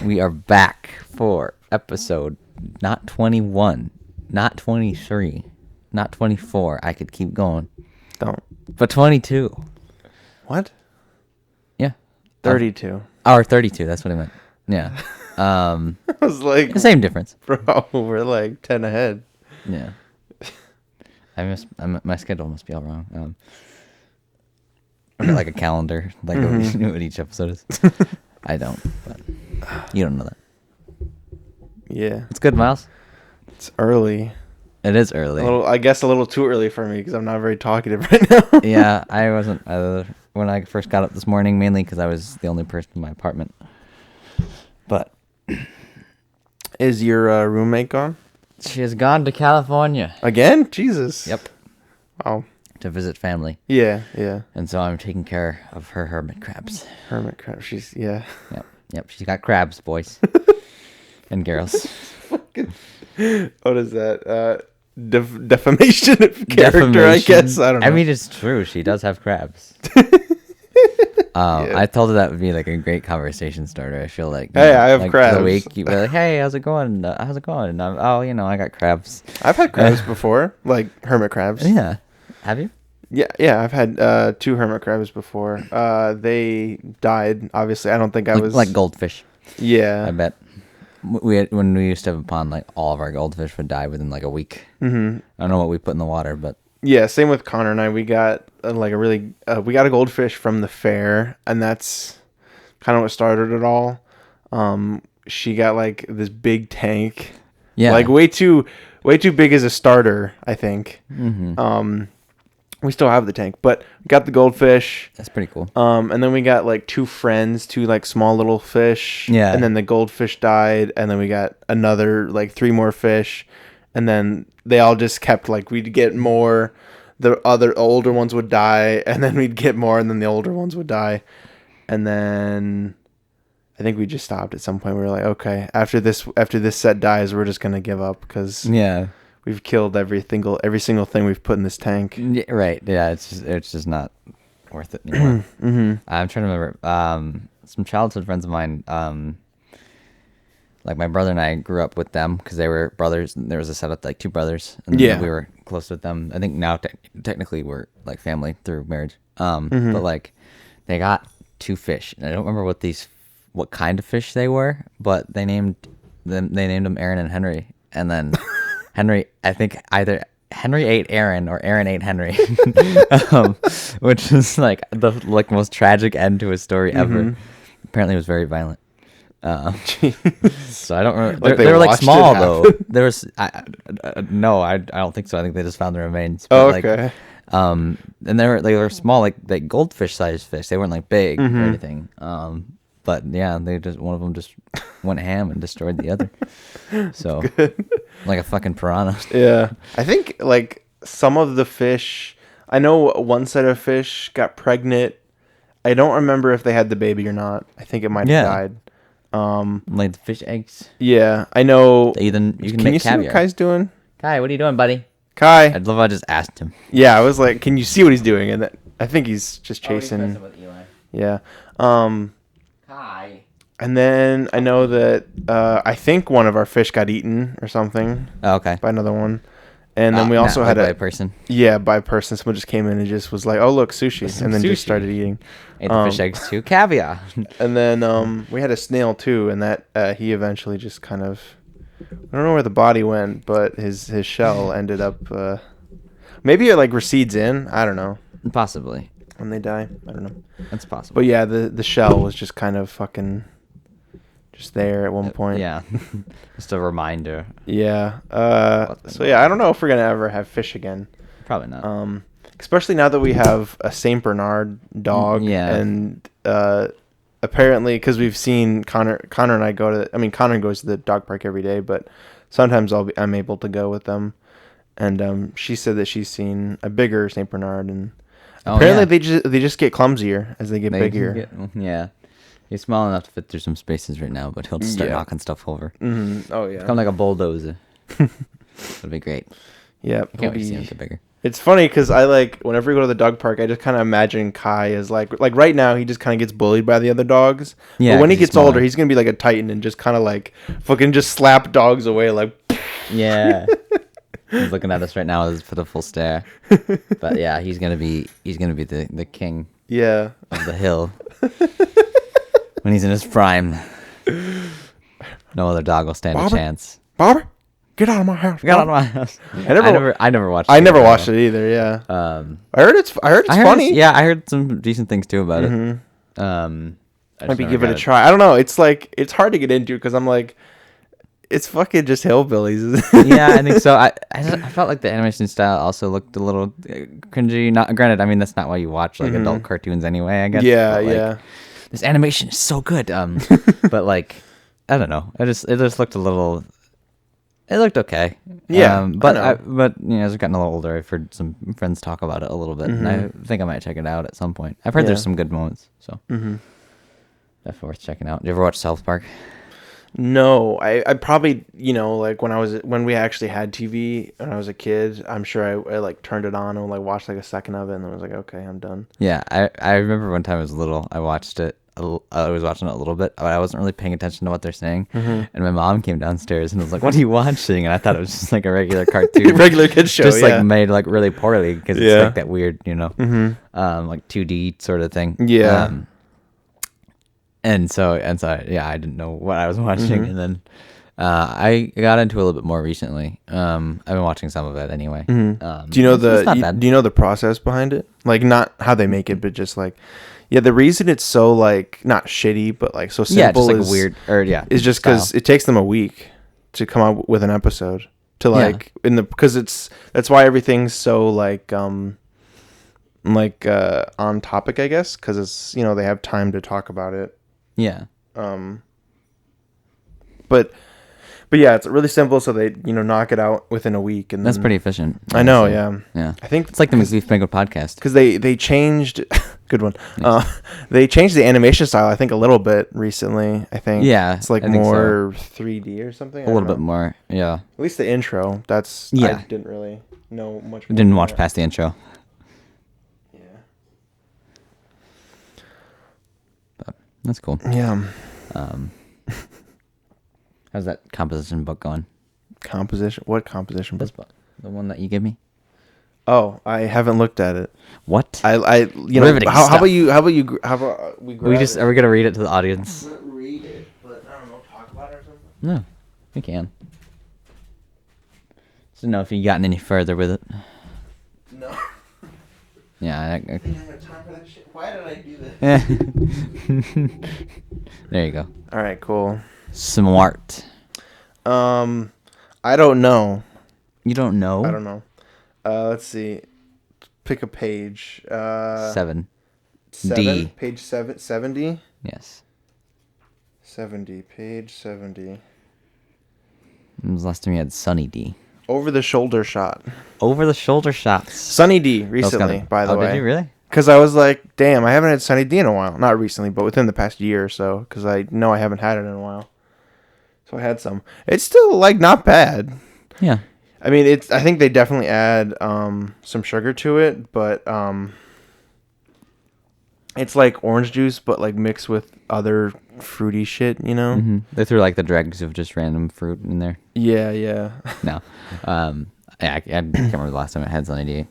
We are back for episode not 21, not 23, not 24. I could keep going. Don't. But 22. What? Yeah. 32. Or 32. That's what I meant. Yeah. I was like, The same difference. bro, we're like 10 ahead. Yeah. My schedule must be all wrong. I've got like a calendar, like what each episode is. I don't, but you don't know that. Yeah. It's good, Miles. It's early. It is early. I guess a little too early for me because I'm not very talkative right now. Yeah, I wasn't when I first got up this morning, mainly because I was the only person in my apartment. But Is your roommate gone? she has gone to California. Again? Jesus. Yep. Wow. To visit family. Yeah. And so I'm taking care of her hermit crabs. Hermit crab. Yeah. Yep. She's got crabs, boys. And girls. What is that? Defamation of character, I guess. I don't know. I mean, it's true. She does have crabs. I told her that would be like a great conversation starter. I feel like. Hey, I have like crabs. The week you'd be like, "Hey, how's it going? How's it going?" And I got crabs. I've had crabs before, like hermit crabs. Yeah. Have you? Yeah. I've had 2 hermit crabs before. They died. Obviously, I don't think I was like goldfish. Yeah. I bet. When we used to have a pond, like all of our goldfish would die within like a week. Mm-hmm. I don't know what we put in the water, but yeah. Same with Connor and I. We got we got a goldfish from the fair, and that's kind of what started it all. She got like this big tank. Yeah, like way too big as a starter, I think. Mm-hmm. We still have the tank, but we got the goldfish. That's pretty cool. And then we got like 2 friends, 2 like small little fish. Yeah. And then the goldfish died, and then we got another like 3 more fish, and then they all just kept like we'd get more. The other older ones would die, and then we'd get more, and then the older ones would die, and then I think we just stopped at some point. We were like, okay, after this set dies, we're just gonna give up because we've killed every single thing we've put in this tank. Yeah, right. Yeah, it's just not worth it anymore. Mm-hmm. I'm trying to remember. Some childhood friends of mine, like my brother and I grew up with them because they were brothers. And there was a set of like 2 brothers, and we were close with them. I think now technically we're like family through marriage. But like they got 2 fish, and I don't remember what kind of fish they were, but they named them Aaron and Henry, and then. Henry, I think either Henry ate Aaron or Aaron ate Henry, which is like the most tragic end to a story ever. Apparently, it was very violent. So I don't remember. They were like small though. There was no, I don't think so. I think they just found the remains. But, okay. And they were small, like goldfish sized fish. They weren't like big or anything. But yeah, one of them just went ham and destroyed the other. So, like a fucking piranha. Yeah. I think like some of the fish, I know one set of fish got pregnant. I don't remember if they had the baby or not. I think it might have died. Like the fish eggs. Yeah, I know. You can you make see caviar. what Kai's doing? Kai, what are you doing, buddy? Kai. I'd love if I just asked him. Yeah, I was like, can you see what he's doing? And I think he's just chasing. He's messing with Eli. Yeah. Kai. And then I know that I think one of our fish got eaten or something. Oh, okay. By another one. And then we also had by a person. Yeah, by a person. Someone just came in and just was like, "Oh, look, sushi," and then just started eating. Ate the fish eggs too. Caviar. And then we had a snail too, and that he eventually just kind of, I don't know where the body went, but his shell ended up. Maybe it like recedes in. I don't know. Possibly. When they die, I don't know. That's possible. But yeah, the shell was just kind of fucking. Just there at one point. Yeah. Just a reminder. Yeah. So yeah, I don't know if we're gonna ever have fish again. Probably not. Especially now that we have a Saint Bernard dog. Yeah. And apparently, because we've seen Connor and I go to. I mean, Connor goes to the dog park every day, but sometimes I'm able to go with them. And she said that she's seen a bigger Saint Bernard, and apparently they just get clumsier as they get bigger. Yeah. He's small enough to fit through some spaces right now, but he'll just start knocking stuff over. Mm-hmm. Oh, yeah. Come like a bulldozer. It'll be great. Yeah. I can't wait to see him get bigger. It's funny because I whenever we go to the dog park, I just kind of imagine Kai as like right now he just kind of gets bullied by the other dogs. Yeah. But when he gets older, he's gonna be like a titan and just kind of like fucking just slap dogs away like. Yeah. He's looking at us right now with a full stare. But yeah, he's gonna be the king. Yeah. Of the hill. When he's in his prime. No other dog will stand a chance. Bobby, get out of my house. Get out of my house. I never watched it. I never watched it either, yeah. I heard it's funny. I heard some decent things too about it. Maybe give it a try. I don't know. It's like it's hard to get into because I'm like it's fucking just hillbillies. Yeah, I think so. I felt like the animation style also looked a little cringy. Not granted, I mean that's not why you watch like adult cartoons anyway, I guess. Yeah, but, like, yeah. This animation is so good. But like I don't know. It just looked a little. It looked okay. Yeah, but you know, as I've gotten a little older, I've heard some friends talk about it a little bit, and I think I might check it out at some point. I've heard there's some good moments, so definitely worth checking out. Did you ever watch South Park? No, I probably like when we actually had TV when I was a kid. I'm sure I like turned it on and like watched like a second of it, and then I was like, okay, I'm done. Yeah, I remember one time I was little. I watched it. I was watching it a little bit, but I wasn't really paying attention to what they're saying. And my mom came downstairs and was like, "What are you watching?" And I thought it was just like a regular cartoon, regular kid show, just like made like really poorly because it's like that weird, like 2D sort of thing. Yeah. And so yeah, I didn't know what I was watching, and then I got into it a little bit more recently. I've been watching some of it anyway. Do you know do you know the process behind it? Like not how they make it, but just like. Yeah, the reason it's so like not shitty, but like so simple just like weird is just because it takes them a week to come up with an episode to like because that's why everything's so like on topic, I guess, because it's they have time to talk about it. Yeah. But yeah, it's really simple, so they knock it out within a week, and that's pretty efficient. I know, yeah. I think it's like the Macbeef-Banquet podcast because they changed. Good one. They changed the animation style, I think, a little bit recently. I think. Yeah, it's like more 3D or something. A little bit more. Yeah. At least the intro. That's. Yeah. I didn't really know much. I didn't watch past the intro. Yeah. But that's cool. Yeah. How's that composition book going? Composition? What composition book? This book, the one that you gave me. Oh, I haven't looked at it. What? How about we are we gonna read it to the audience? Not read it, but I don't know, talk about it or something. No, we can. Just to know if you gotten any further with it. No. Yeah, I didn't have time for that shit. Why did I do this? There you go. All right, cool. Smart. I don't know. You don't know? I don't know. Let's see. Pick a page. 7. D. Page 70? Yes. 70. Page 70. When was the last time you had Sunny D? Over the shoulder shot. Over the shoulder shots. Sunny D recently, by the way. Oh, did you really? Because I was like, damn, I haven't had Sunny D in a while. Not recently, but within the past year or so. Because I know I haven't had it in a while. So I had some. It's still like not bad. Yeah. I mean, I think they definitely add some sugar to it, but it's like orange juice, but like mixed with other fruity shit, Mm-hmm. They threw like the dregs of just random fruit in there. Yeah, yeah. No, I can't remember the last time I had Sunny D.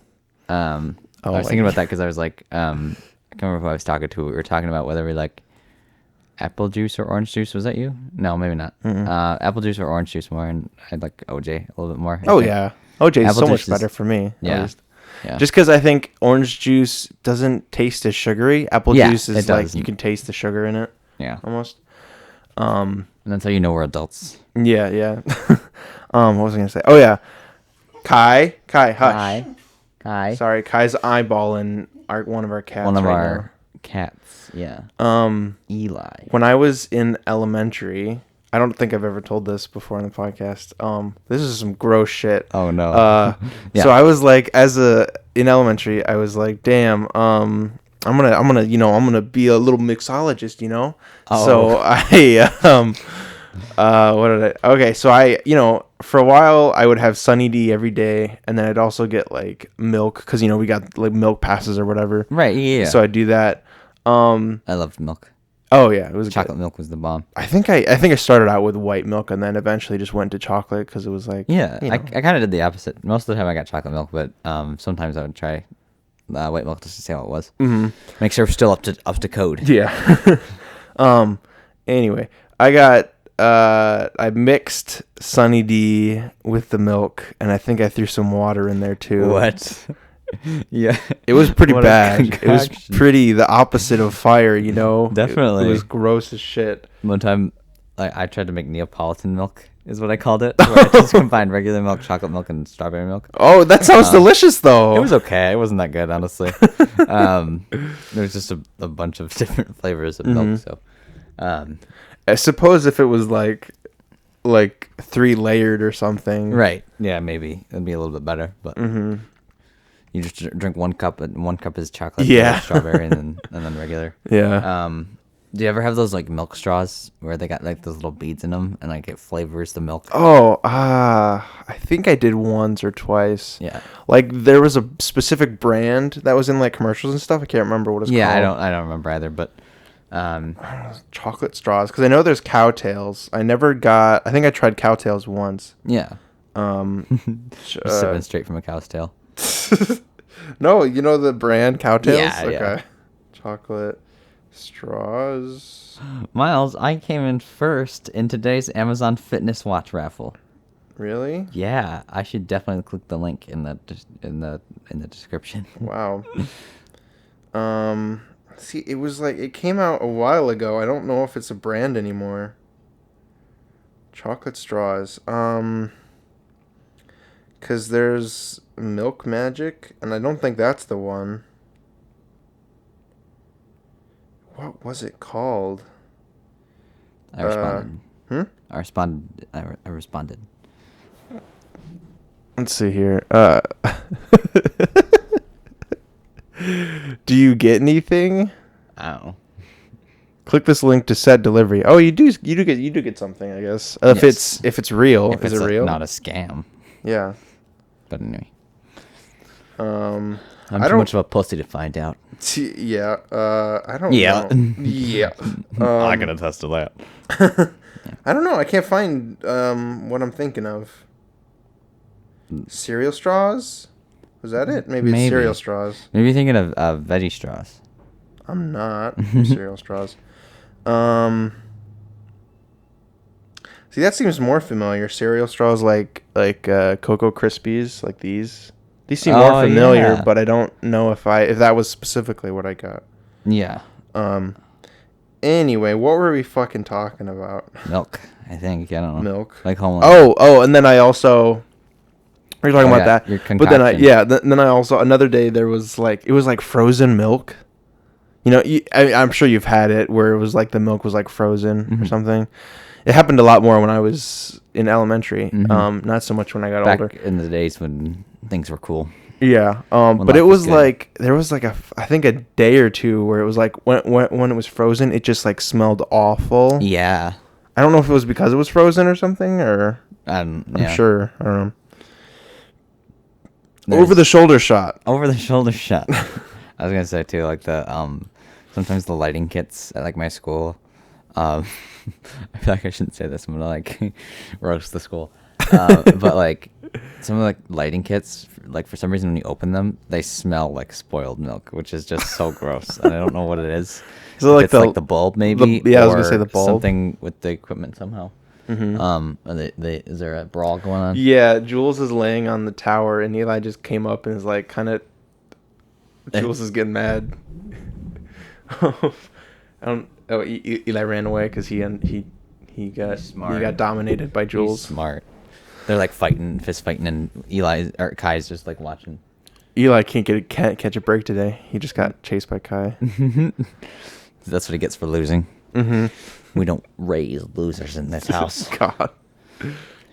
I was thinking about that because I was like, I can't remember who I was talking to. We were talking about whether we like apple juice or orange juice. Was that you? No, maybe not. Apple juice or orange juice more, and I'd like OJ a little bit more. Yeah, OJ is so much better for me. Yeah. Just because I think orange juice doesn't taste as sugary. Apple juice is like you can taste the sugar in it. Yeah, almost. And that's how you know we're adults. Yeah, yeah. What was I gonna say? Oh yeah, Kai, hush. Kai. Sorry, Kai's eyeballing one of our cats. One of our cats. Yeah. Eli. When I was in elementary, I don't think I've ever told this before in the podcast. This is some gross shit. Oh no. Yeah. So I was like, in elementary, I was like, damn, I'm gonna be a little mixologist, Oh. So What did I? Okay, so for a while I would have Sunny D every day, and then I'd also get like milk because we got like milk passes or whatever. Right. Yeah. So I'd do that. I loved milk. Oh yeah, it was Chocolate good. milk was the bomb. I think I started out with white milk and then eventually just went to chocolate because it was like I kind of did the opposite. Most of the time I got chocolate milk, but sometimes I would try white milk just to see how it was. Mm-hmm. Make sure we're still up to code. Yeah. Anyway, I mixed Sunny D with the milk, and I think I threw some water in there too. What? Yeah, it was pretty bad. It was pretty the opposite of fire, Definitely, it was gross as shit. One time, I tried to make Neapolitan milk, is what I called it. Where I just combined regular milk, chocolate milk, and strawberry milk. Oh, that sounds delicious, though. It was okay. It wasn't that good, honestly. There was just a bunch of different flavors of milk. So, I suppose if it was like 3-layered or something, right? Yeah, maybe it'd be a little bit better, but. You just drink 1 cup, and 1 cup is chocolate, strawberry, and then regular. Yeah. Do you ever have those like milk straws where they got like those little beads in them and like it flavors the milk? Oh, I think I did once or twice. Yeah. Like there was a specific brand that was in like commercials and stuff. I can't remember what it's called. Yeah, I don't remember either, but chocolate straws because I know there's Cowtails. I think I tried Cowtails once. Yeah. Sipping straight from a cow's tail. No, the brand Cowtails? Yeah, okay. Yeah. Chocolate straws. Miles, I came in first in today's Amazon Fitness Watch raffle. Really? Yeah, I should definitely click the link in the description. Wow. See, it came out a while ago. I don't know if it's a brand anymore. Chocolate straws. Because there's Milk Magic, and I don't think that's the one. What was it called? I responded. I responded. Let's see here. Do you get anything? I don't know. Click this link to set delivery. Oh, you do get something, I guess. Yes. If it's real. If is it's it real? Not a scam. Yeah. But anyway. I'm too much of a pussy to find out. Yeah. I don't know. Yeah. I can attest to that. I don't know. I can't find what I'm thinking of. Cereal straws? Was that it? Maybe it's cereal straws. Maybe you're thinking of veggie straws. I'm not. Cereal straws. See, that seems more familiar. Cereal straws like Cocoa Krispies, like these. These seem more familiar, but I don't know if that was specifically what I got. Yeah. Anyway, what were we fucking talking about? Milk, I think. I don't know. Milk. Like home. Oh, and then I also. We're talking about that. Your but then I also another day there was it was like frozen milk. I'm sure you've had it where it was like the milk was like frozen or something. It happened a lot more when I was in elementary. Not so much when I got older. Back in the days when things were cool. Yeah. But it was there was I think a day or two where it was like when it was frozen, it just like smelled awful. Yeah. I don't know if it was because it was frozen or something or I'm sure. I don't know. Over the shoulder shot. I was gonna say too, like the sometimes the lighting kits at like my school. I feel like I shouldn't say this. I'm gonna like roast the school. But like some of the lighting kits, like for some reason when you open them, they smell like spoiled milk, which is just so gross. And I don't know what it is. So it's like the bulb maybe. I was gonna say the bulb. Something with the equipment somehow. Is there a brawl going on? Yeah, Jules is laying on the tower, and Eli just came up and is like, kind of. Jules is getting mad. Eli ran away because he got dominated by Jules. He's smart. They're like fist fighting, and Kai's just like watching. Eli can't catch a break today. He just got chased by Kai. That's what he gets for losing. Mm-hmm. We don't raise losers in this house. God.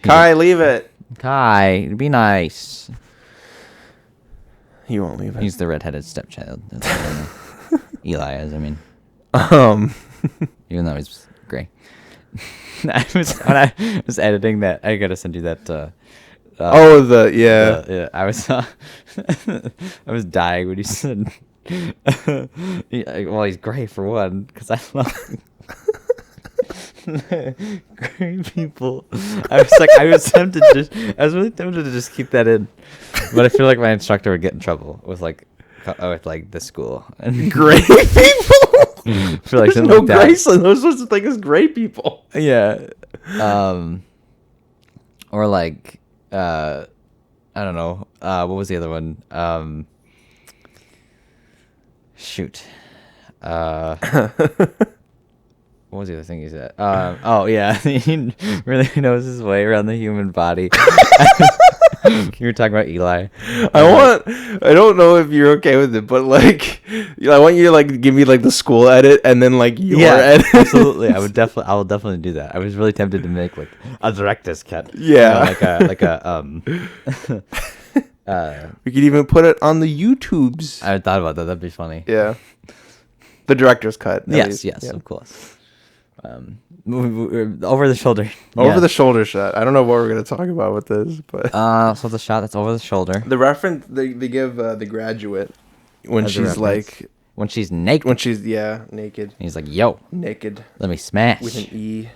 Kai, leave it. Kai, be nice. He won't leave it. He's the redheaded stepchild. Eli is, I mean. Even though he's gray. when I was editing that, I gotta send you that. Yeah. I was I was dying when you said. Well, he's gray for one, because I love gray people. I was really tempted to just keep that in, but I feel like my instructor would get in trouble with the school and Gray people. I feel like There's no grace in those sorts of things as gray people. Yeah. Or like, I don't know. What was the other one? Shoot. What was the other thing he said? Oh yeah, he really knows his way around the human body. You were talking about Eli. I don't know if you're okay with it, but like, I want you to like give me like the school edit and then like your edit. Absolutely. I will definitely do that. I was really tempted to make like a director's cut. Yeah. We could even put it on the YouTubes. I thought about that. That'd be funny. Yeah. The director's cut. Yes, yeah. Of course. Over the shoulder. Over the shoulder shot. I don't know what we're gonna talk about with this, but so the shot that's over the shoulder. The reference they give The Graduate when she's like when she's naked. When she's naked. He's like, "Yo, naked. Let me smash." With an E.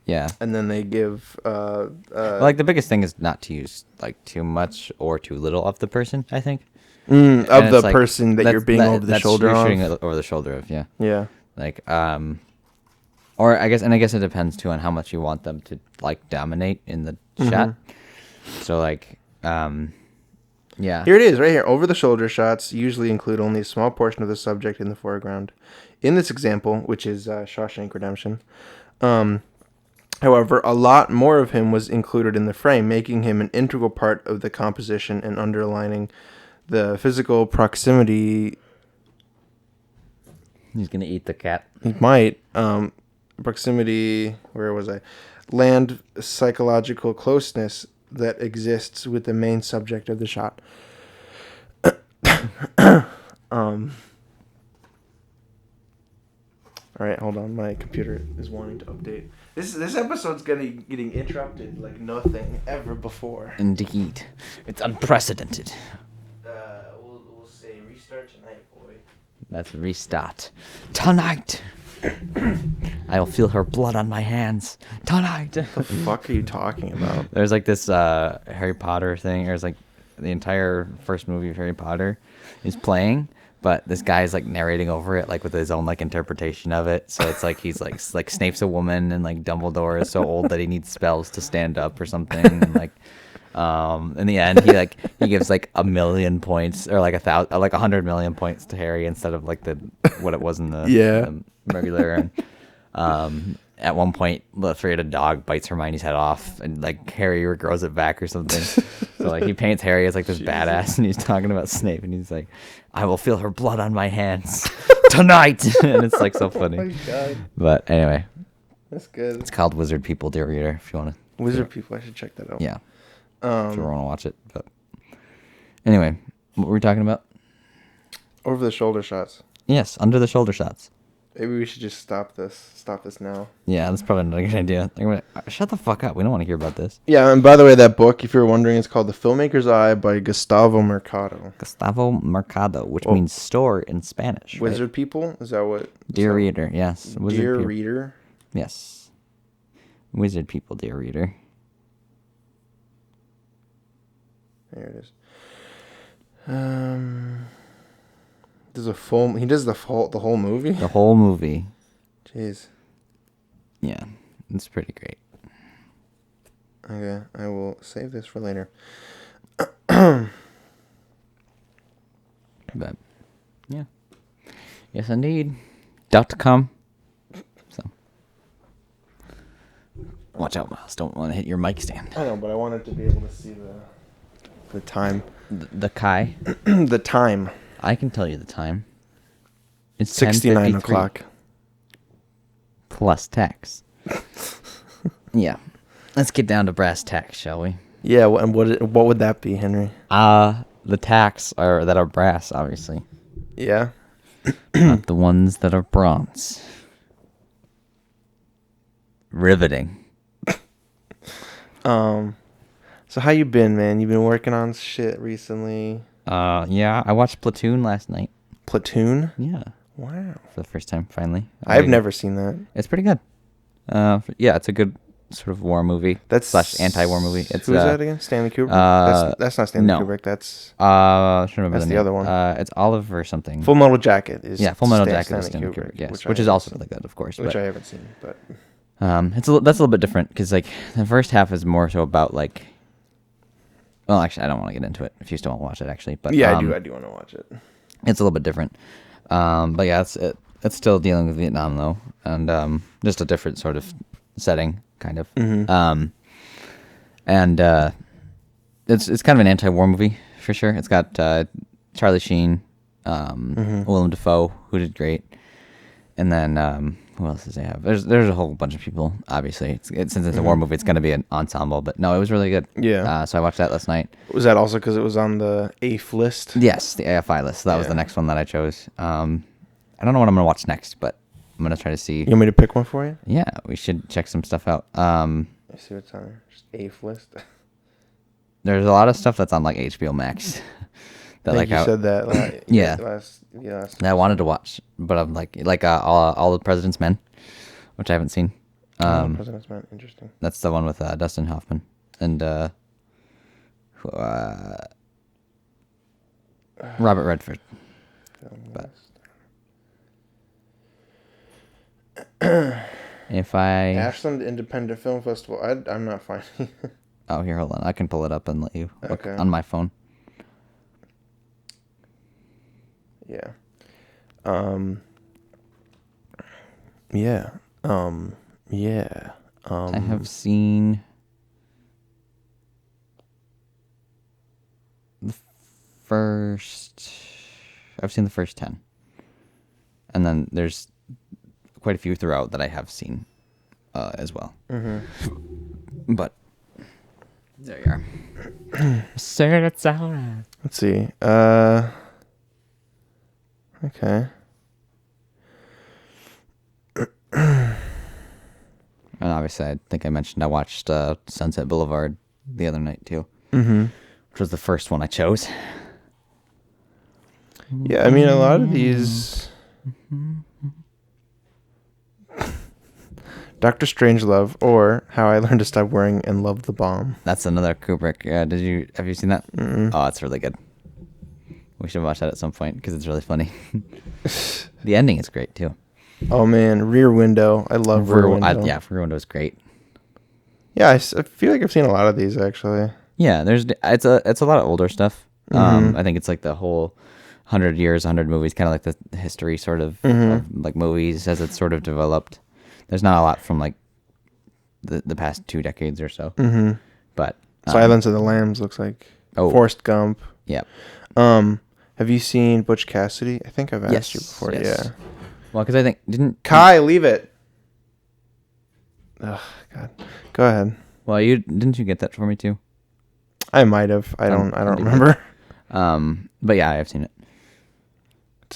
Yeah. And then they give like the biggest thing is not to use like too much or too little of the person, I think. Of the person that you're being over the shoulder of. Over the shoulder of, yeah. Yeah. Like or I guess it depends too on how much you want them to like dominate in the shot. So like yeah. Here it is right here. Over the shoulder shots usually include only a small portion of the subject in the foreground. In this example, which is Shawshank Redemption, however, a lot more of him was included in the frame, making him an integral part of the composition and underlining the physical proximity. He's gonna eat the cat. He might. Proximity. Where was I? Land psychological closeness that exists with the main subject of the shot. All right, hold on. My computer is wanting to update. This episode's getting interrupted like nothing ever before. Indeed, it's unprecedented. We'll say restart tonight, boy. That's restart tonight. I'll feel her blood on my hands tonight. What the fuck are you talking about? There's like this Harry Potter thing. There's like the entire first movie of Harry Potter is playing, but this guy is like narrating over it, like with his own like interpretation of it. So it's like he's like Snape's a woman, and like Dumbledore is so old that he needs spells to stand up or something. And like, in the end, he gives like 1,000,000 points or like 100 million points to Harry instead of like what it was in the regular. And at one point, the three-headed dog bites Hermione's head off, and like Harry regrows it back or something. So like he paints Harry as like this badass, and he's talking about Snape, and he's like, "I will feel her blood on my hands tonight," and it's like so funny. Oh my God. But anyway, that's good. It's called Wizard People, Dear Reader. If you want to. Wizard People, I should check that out. Yeah. If you want to watch it, but anyway, what were we talking about? Over the shoulder shots. Yes, under the shoulder shots. Maybe we should just stop this now. Yeah, that's probably not a good idea. Shut the fuck up. We don't want to hear about this. Yeah, and by the way, that book, if you're wondering, is called The Filmmaker's Eye by Gustavo Mercado. Gustavo Mercado, which means store in Spanish. Wizard right? People? Is that what? Dear Reader, yes. Dear Reader? Yes. Wizard People, Dear Reader. There it is. He does the whole movie? The whole movie. Jeez. Yeah, it's pretty great. Okay, I will save this for later. But, yeah. Yes, indeed. .com. So. Watch out, Miles. Don't want to hit your mic stand. I know, but I wanted to be able to see the time. The Kai? The time. I can tell you the time. It's 69 o'clock. Plus tax. Yeah. Let's get down to brass tacks, shall we? Yeah, and what would that be, Henry? The tacks that are brass, obviously. Yeah. Not the ones that are bronze. riveting. So how you been, man? You been working on shit recently? Yeah, I watched Platoon last night. Platoon? Yeah. Wow. For the first time, finally. I've never seen that. It's pretty good. Yeah, it's a good sort of war movie. That's / anti-war movie. It's who's that again? Stanley Kubrick. That's not Stanley Kubrick. That's I should remember that's the name. other one. It's Oliver something. Full Metal Jacket is Full Metal Jacket Stanley is Stanley Kubrick, Kubrick. Yes, which is also really good, of course. Which I haven't seen, but that's a little bit different because like the first half is more so about like. Well, actually, I don't want to get into it if you still want to watch it. Actually, but yeah, I do want to watch it. It's a little bit different. But yeah, it's still dealing with Vietnam though, and just a different sort of setting, kind of. Mm-hmm. And it's kind of an anti-war movie for sure. It's got Charlie Sheen, Willem Dafoe, who did great, and then who else does they have? There's a whole bunch of people. Obviously, since it's a war movie, it's going to be an ensemble. But no, it was really good. Yeah. So I watched that last night. Was that also because it was on the AF list? Yes, the AFI list. So that was the next one that I chose. I don't know what I'm going to watch next, but I'm going to try to see. You want me to pick one for you? Yeah, we should check some stuff out. Let's see what's on there. Just AF list. There's a lot of stuff that's on like HBO Max. That like you said that. Yeah. Last. That I wanted to watch, but I'm like all the President's Men, which I haven't seen. President's Men, interesting. That's the one with Dustin Hoffman and Robert Redford. But if I Ashland Independent Film Festival, I'm not finding. Oh, here, hold on. I can pull it up and let you look Okay. on my phone. Yeah. Yeah. I have seen the first. I've seen the first 10, and then there's quite a few throughout that I have seen as well. Mm-hmm. But there you are. Sir, that's all right. Let's see. Okay. And obviously, I think I mentioned I watched Sunset Boulevard the other night too, which was the first one I chose. Yeah, I mean, a lot of these. Dr. Strangelove or How I Learned to Stop Worrying and Love the Bomb. That's another Kubrick. Have you seen that? Mm-mm. Oh, it's really good. We should watch that at some point because it's really funny. The ending is great too. Oh man, Rear Window. I love Rear Window. Rear Window is great. Yeah, I feel like I've seen a lot of these actually. Yeah, it's a lot of older stuff. I think it's like the whole 100 years, 100 movies, kind of like the history sort of like movies as it's sort of developed. There's not a lot from like the past 2 decades or so. Mm-hmm. But Silence of the Lambs looks like Forrest Gump. Yeah. Have you seen Butch Cassidy? I think I've asked you before. Yes. Yeah. Well, because I think Kai, leave it. Oh God. Go ahead. Well, didn't you get that for me too? I might have. I don't remember. But yeah, I have seen it.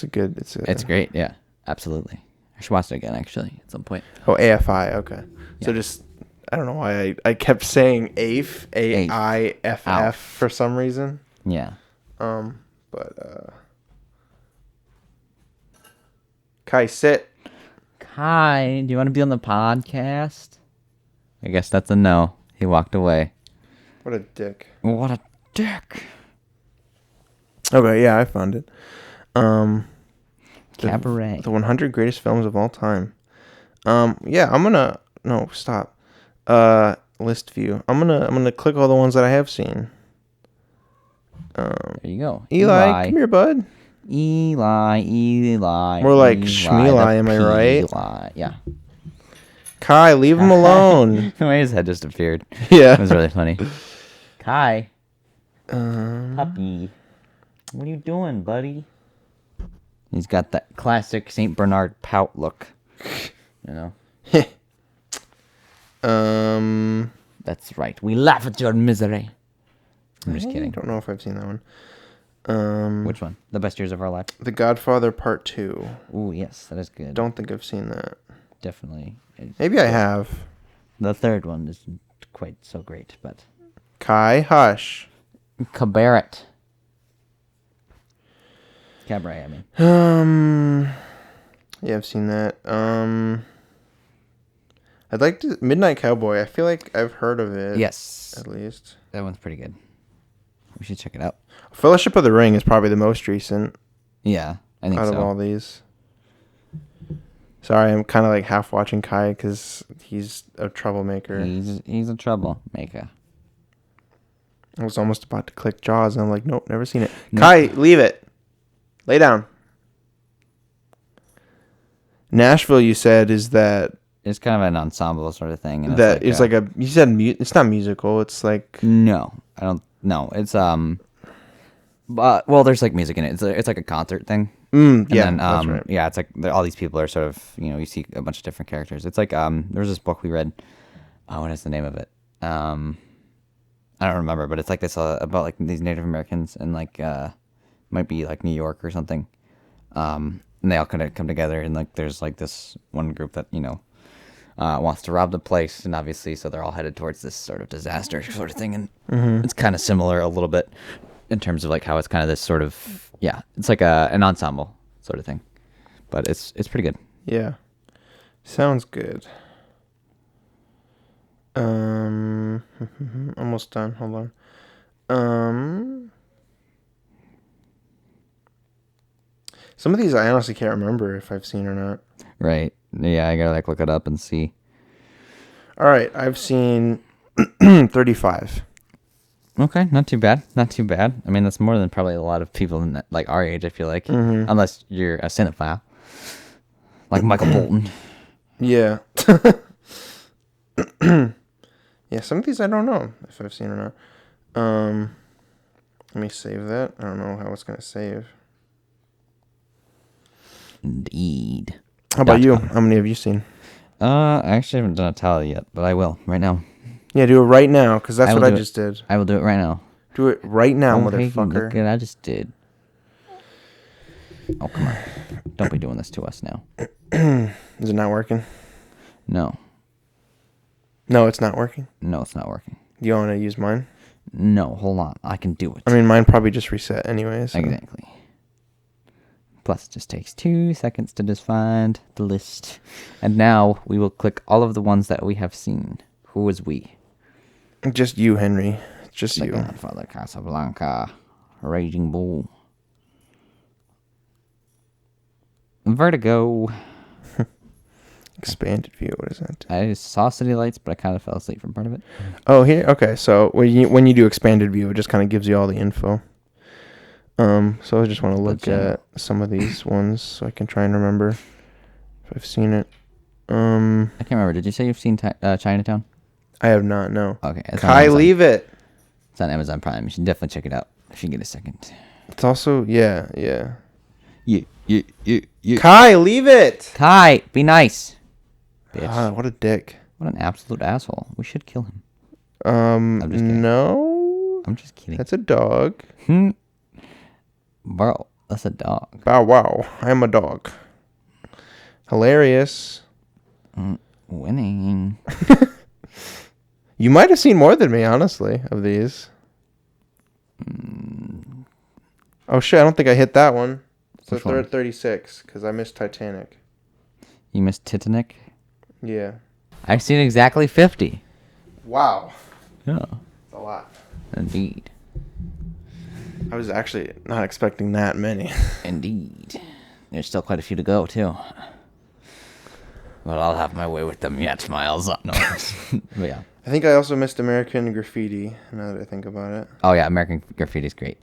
It's great. Yeah, absolutely. I should watch it again actually at some point. Oh, AFI. Okay. Yeah. So just I don't know why I kept saying AIF, AIFF for some reason. Yeah. But Kai, sit. Kai, do you want to be on the podcast? I guess that's a no. He walked away. What a dick. What a dick. Okay, yeah, I found it. Cabaret. The 100 greatest films of all time. Yeah, I'm gonna stop. List view. I'm gonna click all the ones that I have seen. There you go. Eli, come here, bud. Eli. More like Shmeli, am I right? Eli, yeah. Kai, leave him alone. The way his head just appeared. Yeah. It was really funny. Kai. Puppy. What are you doing, buddy? He's got that classic St. Bernard pout look. You know? That's right. We laugh at your misery. I'm just kidding. I don't know if I've seen that one. Which one? The Best Years of Our Life? The Godfather Part 2. Ooh, yes. That is good. Don't think I've seen that. Definitely. Maybe I have. The third one isn't quite so great, but Kai Hush. Cabaret. Cabaret, I mean. Yeah, I've seen that. I'd like to Midnight Cowboy. I feel like I've heard of it. Yes. At least. That one's pretty good. We should check it out. Fellowship of the Ring is probably the most recent. Yeah, I think so. Out of all these. Sorry, I'm kind of like half watching Kai because he's a troublemaker. He's a troublemaker. I was almost about to click Jaws, and I'm like, nope, never seen it. Nope. Kai, leave it. Lay down. Nashville, you said, is that... It's kind of an ensemble sort of thing. And that it's like a... You said it's not musical. It's like... No, I don't... No, it's... But, well, there's like music in it. It's like a concert thing. Yeah, then, that's right. Yeah, it's like all these people are sort of, you see a bunch of different characters. It's like there was this book we read. Oh, what is the name of it? I don't remember, but it's like this about like these Native Americans and like might be like New York or something. And they all kind of come together and like there's like this one group that wants to rob the place, and obviously so they're all headed towards this sort of disaster sort of thing, and it's kind of similar a little bit in terms of like how it's kind of this sort of it's like an ensemble sort of thing, but it's pretty good. Yeah, sounds good. Almost done. Hold on. Some of these I honestly can't remember if I've seen or not. Right. Yeah, I gotta like look it up and see. All right, I've seen 35. Okay, not too bad. Not too bad. I mean, that's more than probably a lot of people in that, like our age, I feel like. Unless you're a cinephile. Like Michael Bolton. Yeah. Yeah, some of these I don't know if I've seen or not. Let me save that. I don't know how it's going to save. Indeed. How about you? How many have you seen? I actually haven't done a tally yet, but I will right now. Yeah, do it right now, because that's what I just did. I will do it right now. Do it right now, motherfucker. Look at what I just did. Oh, come on. Don't be doing this to us now. Is it not working? No. No, it's not working? No, it's not working. Do you want to use mine? No, hold on. I can do it. I mean, mine probably just reset anyway. So. Exactly. Plus, it just takes 2 seconds to just find the list. And now we will click all of the ones that we have seen. Who is we? Just you, Henry. Just you. Godfather, Casablanca, Raging Bull, Vertigo. Expanded view. What is that? I saw City Lights, but I kind of fell asleep from part of it. Oh, here. Okay, so when you do expanded view, it just kind of gives you all the info. So I just want to look at some of these ones so I can try and remember if I've seen it. I can't remember. Did you say you've seen Chinatown? I have not. No. Okay. Kai, leave it. It's on Amazon Prime. You should definitely check it out if you get a second. It's also yeah. You. Kai, leave it. Kai, be nice. Bitch. What a dick. What an absolute asshole. We should kill him. I'm just kidding. No. I'm just kidding. That's a dog. Bro, that's a dog. Bow wow. I'm a dog. Hilarious. Winning. You might have seen more than me, honestly, of these. Oh, shit. I don't think I hit that one. So they're at 36 because I missed Titanic. You missed Titanic? Yeah. I've seen exactly 50. Wow. Yeah. That's a lot. Indeed. I was actually not expecting that many. Indeed. There's still quite a few to go, too. But I'll have my way with them yet, Miles. No. But yeah. I think I also missed American Graffiti, now that I think about it. Oh, yeah. American Graffiti is great.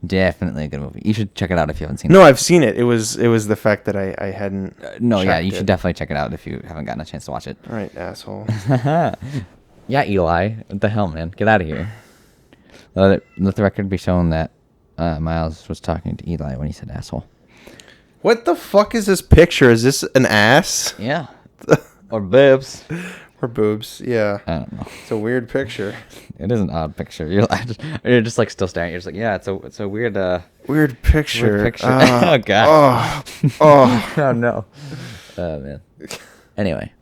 Definitely a good movie. You should check it out if you haven't seen it. No, I've seen it. It was the fact that I hadn't. You should definitely check it out if you haven't gotten a chance to watch it. All right, asshole. Yeah, Eli. What the hell, man? Get out of here. Let the record be shown that Miles was talking to Eli when he said asshole. What the fuck is this picture? Is this an ass? Yeah. Or boobs. Or boobs, yeah. I don't know. It's a weird picture. It is an odd picture. You're just like still staring. You're just like, yeah, it's a weird weird picture. Weird picture. Oh god. Oh oh no. Oh man. Anyway.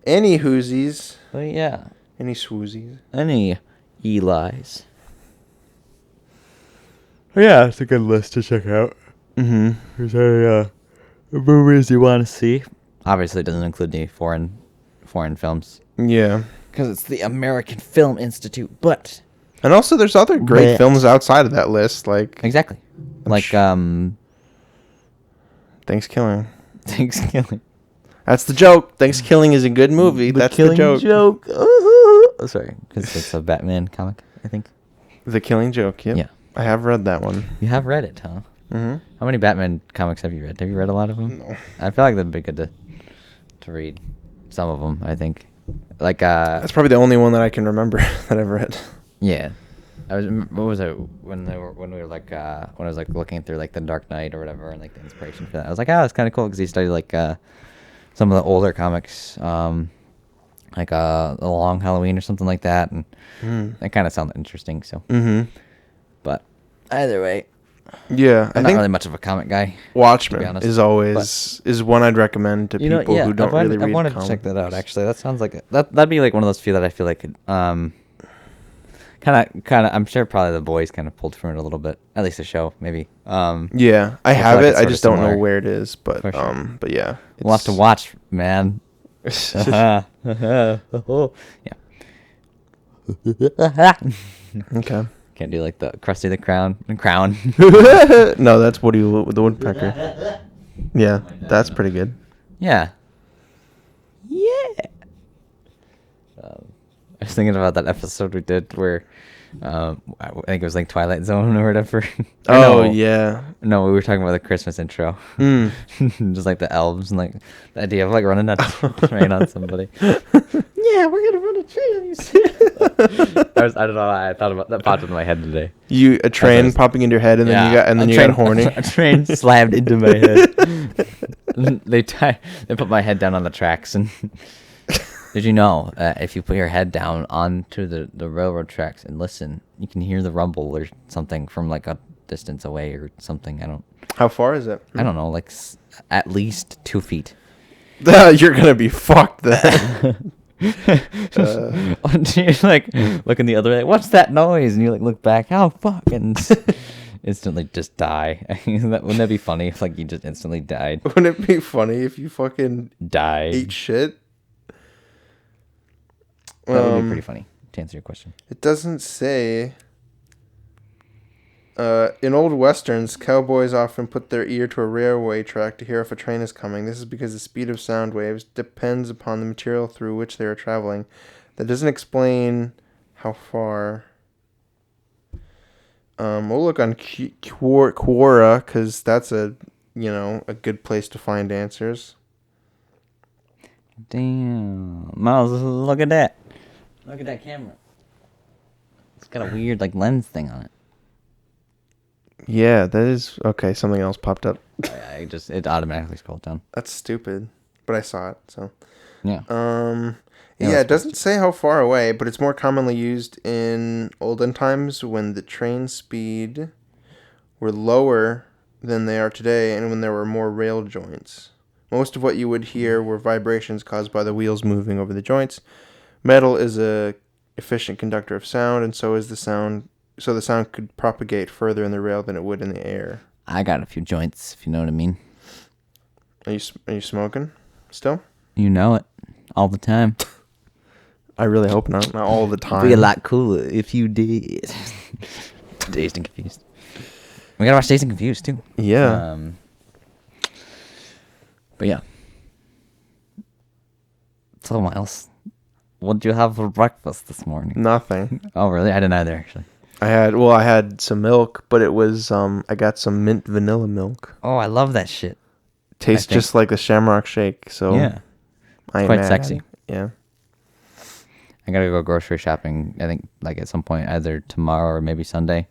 Any whoosies. But yeah. Any swoozies. Any Eli's. Yeah, it's a good list to check out. Mm-hmm. There's any movies you want to see. Obviously, it doesn't include any foreign films. Yeah. Because it's the American Film Institute, but... And also, there's other great films outside of that list, like... Exactly. Thanksgiving. Thanksgiving. That's the joke. Thanksgiving is a good movie. That's the joke. Oh, sorry, because it's a Batman comic, I think. The Killing Joke, yep. Yeah. I have read that one. You have read it, huh? Mm-hmm. How many Batman comics have you read? Have you read a lot of them? No. I feel like that'd be good to read. Some of them, I think. That's probably the only one that I can remember that I've read. Yeah. What was it when I was like looking through like the Dark Knight or whatever and like the inspiration for that. I was like, it's kind of cool because he studied like some of the older comics, like The Long Halloween or something like that, and that kind of sounded interesting. So, but either way, yeah, I'm not really much of a comic guy. Watchmen is one I'd recommend to people who don't really read. I wanted to check that out. Actually, that sounds like that'd be like one of those few that I feel like could kind of. I'm sure probably The Boys kind of pulled from it a little bit. At least the show, maybe. Yeah, I have it. I just don't know where it is. But sure. But yeah, we'll have to watch, man. Yeah. Okay. Can't do like the Krusty the Crown. No, that's Woody the Woodpecker. Yeah, that's pretty good. Yeah. I was thinking about that episode we did where I think it was like Twilight Zone or whatever. Yeah. No, we were talking about the Christmas intro. Just like the elves and like the idea of like running a train on somebody. Yeah, we're gonna run a train on you. I don't know. I thought about that popped into my head today. A train popping into your head, and then you got horny. A train slammed into my head. They put my head down on the tracks, and did you know if you put your head down onto the railroad tracks and listen, you can hear the rumble or something from like a distance away or something. How far is it? I don't know, like at least 2 feet. You're gonna be fucked then. You're like looking the other way. What's that noise? And you like look back. Oh fuck! And instantly just die. Wouldn't that be funny if like you just instantly died? Wouldn't it be funny if you fucking died? Ate shit. That would be pretty funny. To answer your question, it doesn't say. In old westerns, cowboys often put their ear to a railway track to hear if a train is coming. This is because the speed of sound waves depends upon the material through which they are traveling. That doesn't explain how far. We'll look on Quora because that's a good place to find answers. Damn, Miles, look at that! Look at that camera. It's got a weird like lens thing on it. Yeah, that is okay. Something else popped up. It automatically scrolled down. That's stupid, but I saw it. So yeah. It doesn't say how far away, but it's more commonly used in olden times when the train speed were lower than they are today, and when there were more rail joints. Most of what you would hear were vibrations caused by the wheels moving over the joints. Metal is a efficient conductor of sound, and so is the sound. So the sound could propagate further in the rail than it would in the air. I got a few joints, if you know what I mean. Are you smoking still? You know it. All the time. I really hope not. Not all the time. It'd be a lot cooler if you did. Dazed and Confused. We gotta watch Dazed and Confused, too. Yeah. But yeah. So, Miles, what did you have for breakfast this morning? Nothing. Oh, really? I didn't either, actually. I had some milk, but it was I got some mint vanilla milk. Oh, I love that shit. Tastes just like the Shamrock Shake, so yeah, I'm quite sexy. Yeah. I gotta go grocery shopping. I think like at some point, either tomorrow or maybe Sunday.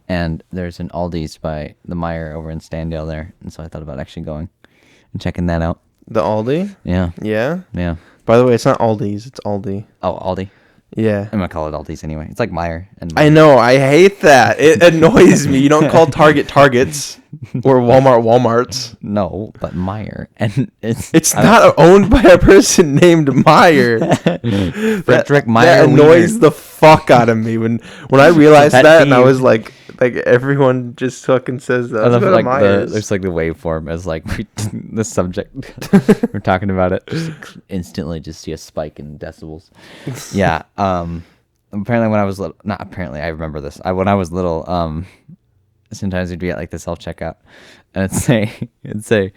And there's an Aldi's by the Meijer over in Standale there, and so I thought about actually going and checking that out. The Aldi? Yeah. Yeah. Yeah. By the way, it's not Aldi's, it's Aldi. Oh, Aldi. Yeah. I'm gonna call it Aldi's anyway. It's like Meijer and I know. I hate that. It annoys me. You don't call Target Targets or Walmart Walmarts. No, but Meijer, and it's not owned by a person named Meyer. Frederick Meyer. That annoys the fuck out of me when I realized that, and I was like everyone just fucking says that. There's like the waveform as like the subject we're talking about it. Just instantly, just see a spike in decibels. Yeah. Apparently, when I was little, not apparently, I remember this. When I was little, sometimes we'd be at like the self checkout, and it'd say,